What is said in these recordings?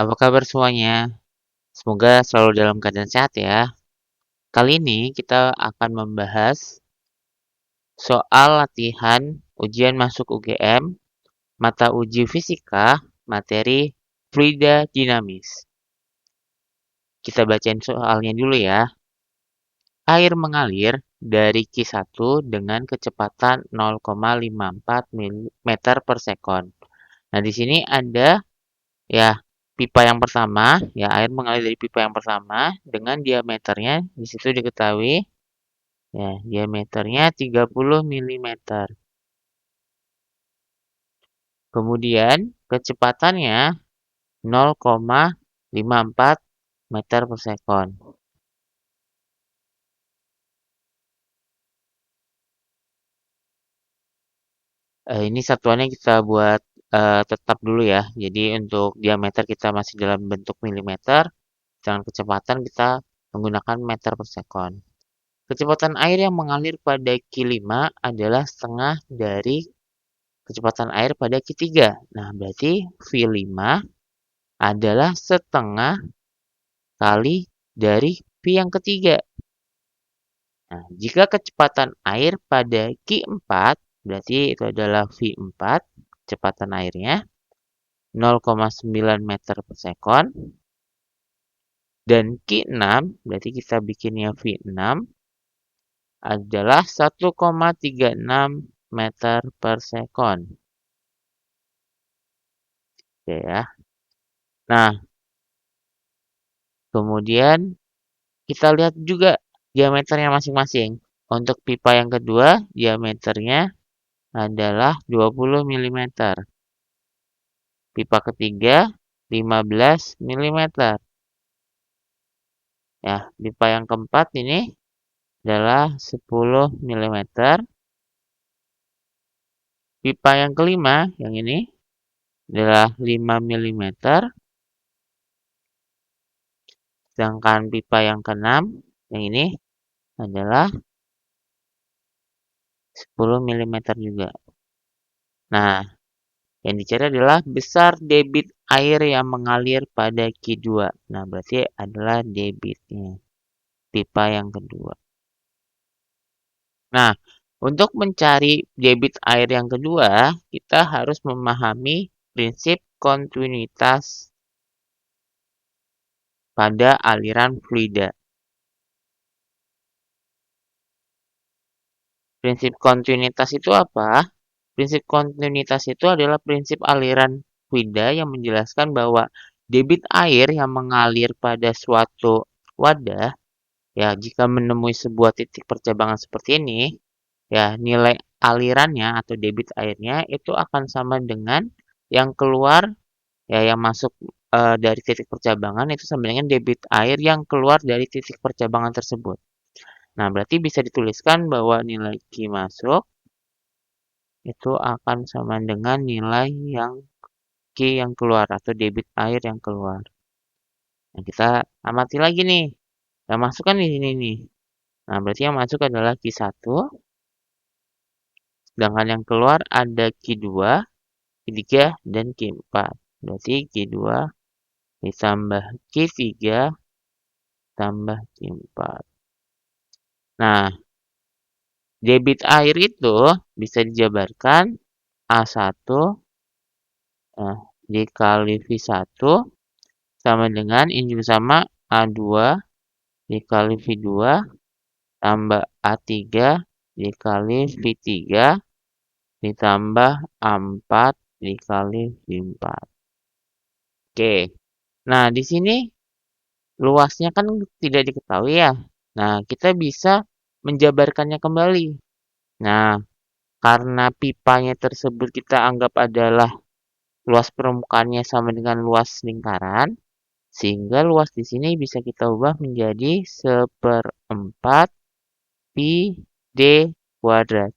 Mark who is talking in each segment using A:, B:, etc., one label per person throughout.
A: Apa kabar semuanya? Semoga selalu dalam keadaan sehat ya. Kali ini kita akan membahas soal latihan ujian masuk UGM, mata uji fisika, materi fluida dinamis. Kita bacain soalnya dulu ya. Air mengalir dari Q1 dengan kecepatan 0,54 meter per sekon. Nah, di sini ada ya, pipa yang pertama, ya air mengalir dari pipa yang pertama dengan diameternya di situ diketahui ya, diameternya 30 milimeter. Kemudian kecepatannya 0,54 meter per sekon. Ini satuannya kita buat tetap dulu ya. Jadi untuk diameter kita masih dalam bentuk milimeter, dengan kecepatan kita menggunakan meter per sekon. Kecepatan air yang mengalir pada Q5 adalah setengah dari kecepatan air pada Q3. Nah, berarti V5 adalah setengah kali dari V yang ketiga. Nah, jika kecepatan air pada Q4, berarti itu adalah V4, kecepatan airnya 0,9 meter per sekon. Dan Q6, berarti kita bikinnya V6, adalah 1,36 meter per sekon. Oke ya. Nah, kemudian kita lihat juga diameternya masing-masing. Untuk pipa yang kedua, diameternya adalah 20 milimeter. Pipa ketiga, 15 milimeter. Ya, pipa yang keempat ini adalah 10 milimeter. Pipa yang kelima, yang ini, adalah 5 milimeter. Sedangkan pipa yang keenam, yang ini, adalah 10 milimeter juga. Nah, yang dicari adalah besar debit air yang mengalir pada Q2. Nah, berarti adalah debitnya. Pipa yang kedua. Nah, untuk mencari debit air yang kedua, kita harus memahami prinsip kontinuitas pada aliran fluida. Prinsip kontinuitas itu apa? Prinsip kontinuitas itu adalah prinsip aliran fluida yang menjelaskan bahwa debit air yang mengalir pada suatu wadah, ya jika menemui sebuah titik percabangan seperti ini, ya nilai alirannya atau debit airnya itu akan sama dengan yang keluar, ya yang masuk dari titik percabangan itu sama dengan debit air yang keluar dari titik percabangan tersebut. Nah, berarti bisa dituliskan bahwa nilai Q masuk itu akan sama dengan nilai yang Q yang keluar atau debit air yang keluar. Nah, kita amati lagi nih. Yang masuk kan di sini nih. Nah, berarti yang masuk adalah Q1. Sedangkan yang keluar ada Q2, Q3, dan Q4. Berarti Q2 ditambah Q3 tambah Q4. Nah, debit air itu bisa dijabarkan A1 dikali V1 sama dengan ini juga sama A2 dikali V2 tambah A3 dikali V3 ditambah A4 dikali V4. Oke. Nah, di sini luasnya kan tidak diketahui ya. Nah, kita bisa menjabarkannya kembali. Nah, karena pipanya tersebut kita anggap adalah luas permukaannya sama dengan luas lingkaran, sehingga luas di sini bisa kita ubah menjadi 1/4 pi d kuadrat.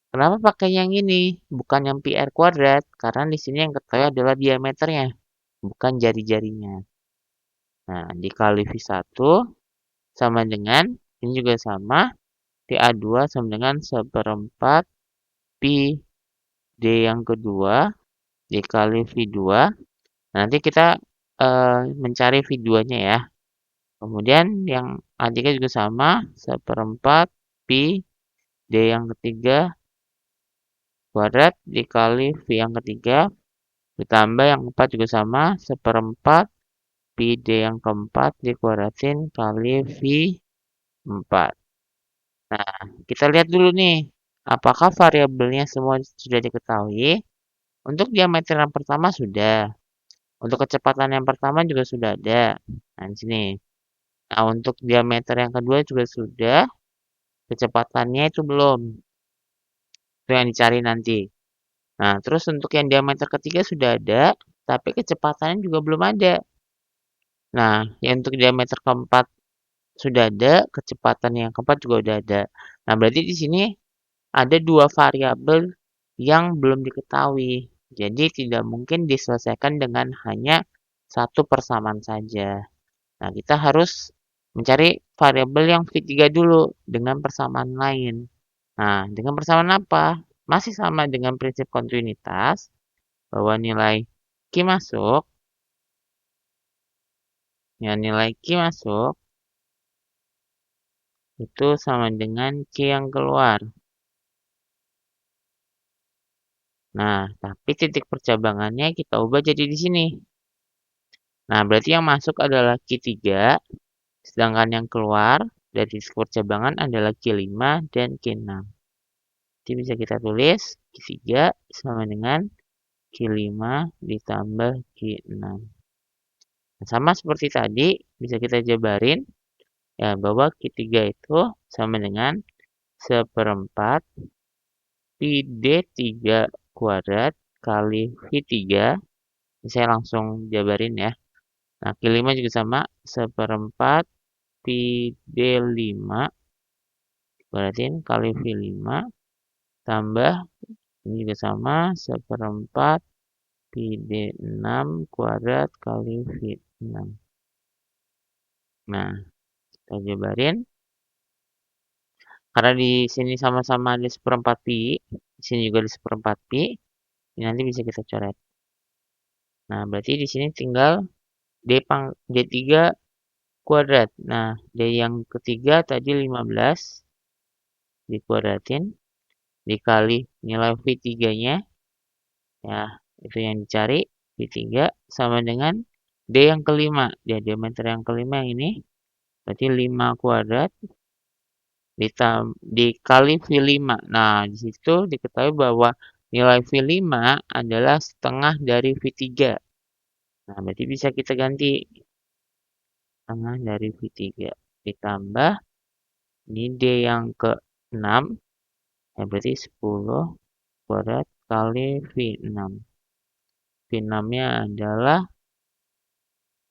A: Kenapa pakai yang ini, bukan yang pi r kuadrat? Karena di sini yang ketahui adalah diameternya, bukan jari-jarinya. Nah, dikali V1 sama dengan, ini juga sama, TA2 sama dengan 1/4 pi D yang kedua dikali V2. Nanti kita mencari V2-nya ya. Kemudian yang A3 juga sama, 1/4 Pi D yang ketiga kuadrat dikali V yang ketiga, ditambah yang keempat juga sama, 1/4 Pi D yang keempat dikuadratin kali V4. Nah, kita lihat dulu nih, apakah variabelnya semua sudah diketahui? Untuk diameter yang pertama sudah. Untuk kecepatan yang pertama juga sudah ada. Nah, di sini. Nah, untuk diameter yang kedua juga sudah. Kecepatannya itu belum. Itu yang dicari nanti. Nah, terus untuk yang diameter ketiga sudah ada, tapi kecepatannya juga belum ada. Nah, yang untuk diameter keempat sudah ada, kecepatan yang keempat juga udah ada. Nah, berarti di sini ada dua variabel yang belum diketahui. Jadi tidak mungkin diselesaikan dengan hanya satu persamaan saja. Nah, kita harus mencari variabel yang V3 dulu dengan persamaan lain. Nah, dengan persamaan apa? Masih sama dengan prinsip kontinuitas, bahwa nilai Q masuk, ya nilai Q masuk, itu sama dengan Q yang keluar. Nah, tapi titik percabangannya kita ubah jadi di sini. Nah, berarti yang masuk adalah Q3, sedangkan yang keluar dari titik percabangan adalah Q5 dan Q6. Jadi bisa kita tulis Q3 sama dengan Q5 ditambah Q6. Nah, sama seperti tadi, bisa kita jabarin ya bahwa Q3 itu sama dengan 1/4 Pi D3 kuadrat kali V3. Saya langsung jabarin ya. Nah, Q5 juga sama 1/4 Pi D5 kuadratin kali V5 tambah ini juga sama 1/4 Pi D6 kuadrat kali V6. Nah, kita jabarin. Karena di sini sama-sama ada 1/4 Pi, di sini juga ada 1/4 Pi, ini nanti bisa kita coret. Nah, berarti di sini tinggal D3 kuadrat. Nah, D yang ketiga tadi 15 dikuadratin dikali nilai V3-nya. Ya, itu yang dicari. V3 sama dengan D yang kelima. Ya, diameter yang kelima yang ini. Berarti 5 kuadrat dikali V5. Nah, di situ diketahui bahwa nilai V5 adalah setengah dari V3. Nah, berarti bisa kita ganti. Setengah dari V3. Ditambah, ini D yang ke-6. Ya, berarti 10 kuadrat kali V6. V6-nya adalah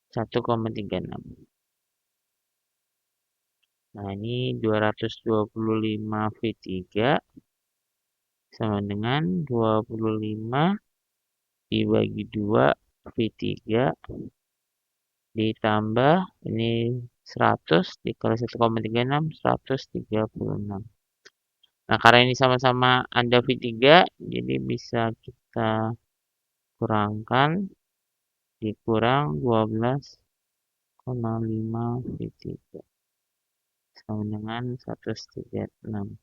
A: 1,36. Nah, ini 225 V3 sama dengan 25 dibagi 2 V3 ditambah ini 100 dikali 1,36, 136. Nah, karena ini sama-sama ada V3, jadi bisa kita kurangkan, dikurang 12,5 V3 sama dengan 136.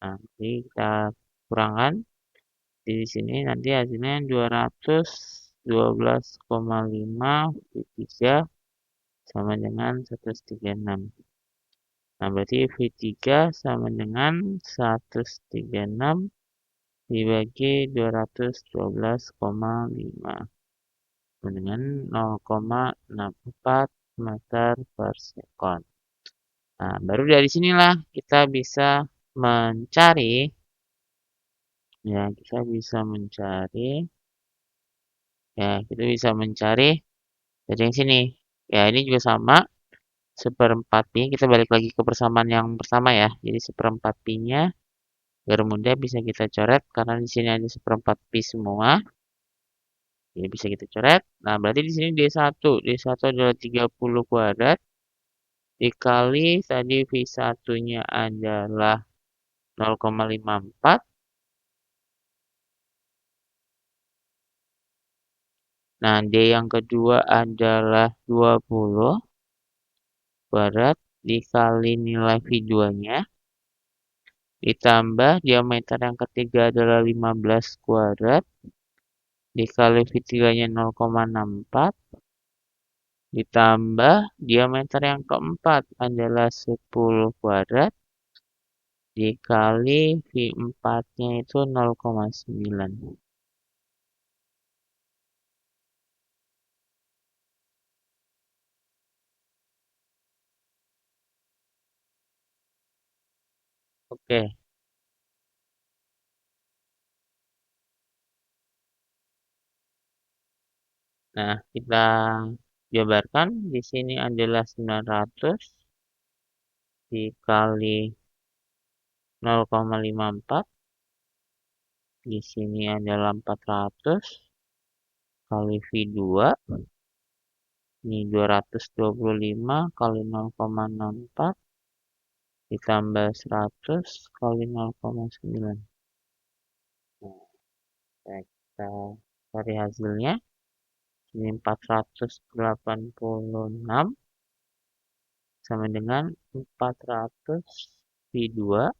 A: Nah, jadi kita kurangkan di sini nanti hasilnya 212,5 V3 sama dengan 136. Nah, berarti V3 sama dengan 136 dibagi 212,5 sama dengan 0,64 meter per sekon. Nah, baru dari sinilah kita bisa mencari ya, kita bisa mencari dari yang sini. Ya, ini juga sama 1/4 pi. Kita balik lagi ke persamaan yang pertama ya. Jadi 1/4 pi-nya biar mudah bisa kita coret karena di sini ada 1/4 pi semua. Jadi bisa kita coret. Nah, berarti di sini D1. D1 adalah 30 kuadrat dikali tadi V1-nya adalah 0,54 Nah, D yang kedua adalah 20 kuadrat dikali nilai V2-nya, ditambah diameter yang ketiga adalah 15 kuadrat, dikali V3-nya 0,64, ditambah diameter yang keempat adalah 10 kuadrat, dikali V4-nya itu 0,9. Oke, nah kita jabarkan. Di sini adalah 900 dikali 0,54. Di sini adalah 400 kali V2. Ini 225 kali 0,64 ditambah 100 kali 0,9. Nah, kita cari hasilnya. Ini 486 sama dengan 400 V2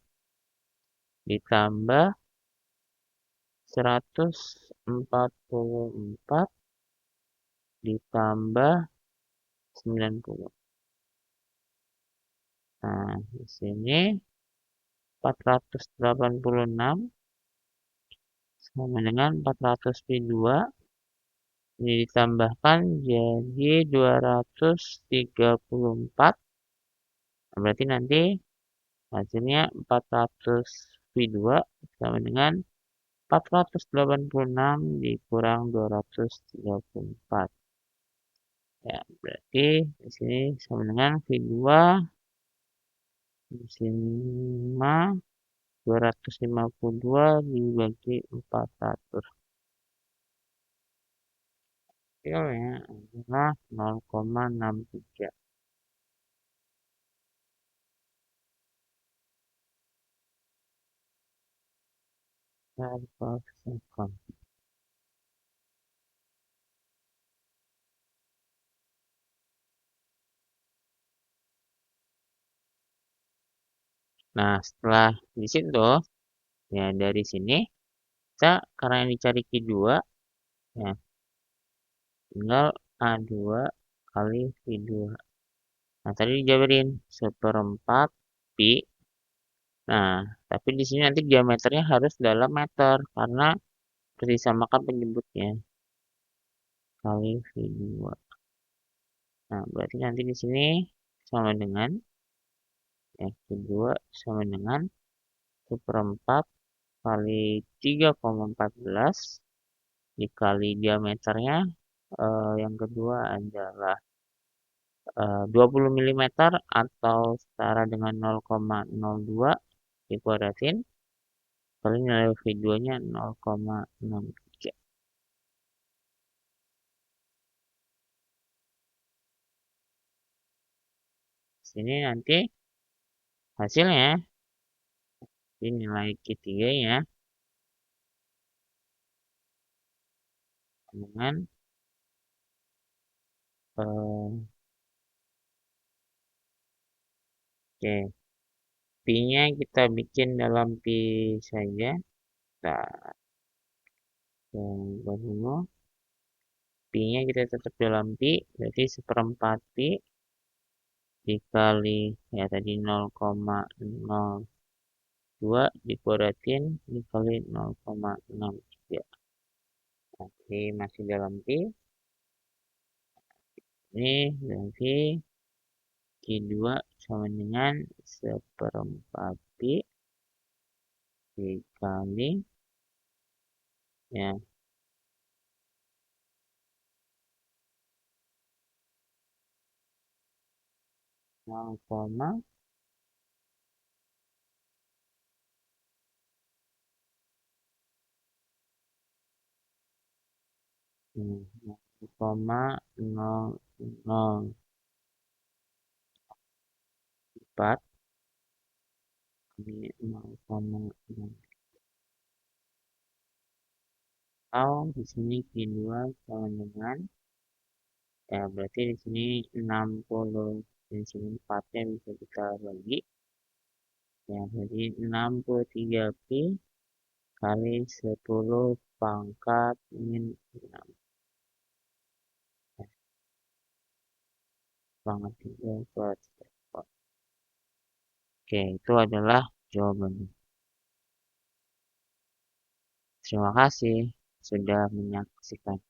A: ditambah 144 ditambah 90. Nah, di sini 486 sama dengan 400 V2 ini ditambahkan jadi 234. Nah, berarti nanti hasilnya 400 V2 sama dengan 486 dikurang 234. Ya, berarti di sini sama dengan V2 di sini 252 dibagi 400. Hasilnya adalah 0,63. Per second. Nah, setelah di situ, ya dari sini kita karena yang dicari Q2, ya tinggal A2 kali V2. Nah, tadi dijabarin 1/4 pi. Nah, tapi di sini nanti diameternya harus dalam meter karena harus disamakan penyebutnya kali V2. Nah, berarti nanti di sini sama dengan V2 sama dengan 1/4 kali 3,14 dikali diameternya yang kedua adalah 20 mm atau setara dengan 0,02 dikuadratin kali nilai V2-nya 0,63. Sini nanti hasilnya ini nilai Q3-nya dengan oke, pi-nya kita bikin dalam pi saja. Kita dulu pi-nya kita tetap dalam pi, berarti 1/4 pi dikali ya tadi 0,02 dikuadratin dikali 0,63. Oke, masih dalam pi. Ini berarti Q2 sama dengan 1/4 pi dikali ya 0,04 ini 0,6. Atau di sini Q2 sama dengan, ya berarti di sini 60, di sini 4-nya bisa kita bagi, ya jadi 63Q kali 10 pangkat min 6 pangkat 3 kuadrat. Oke, itu adalah jawabannya. Terima kasih sudah menyaksikan.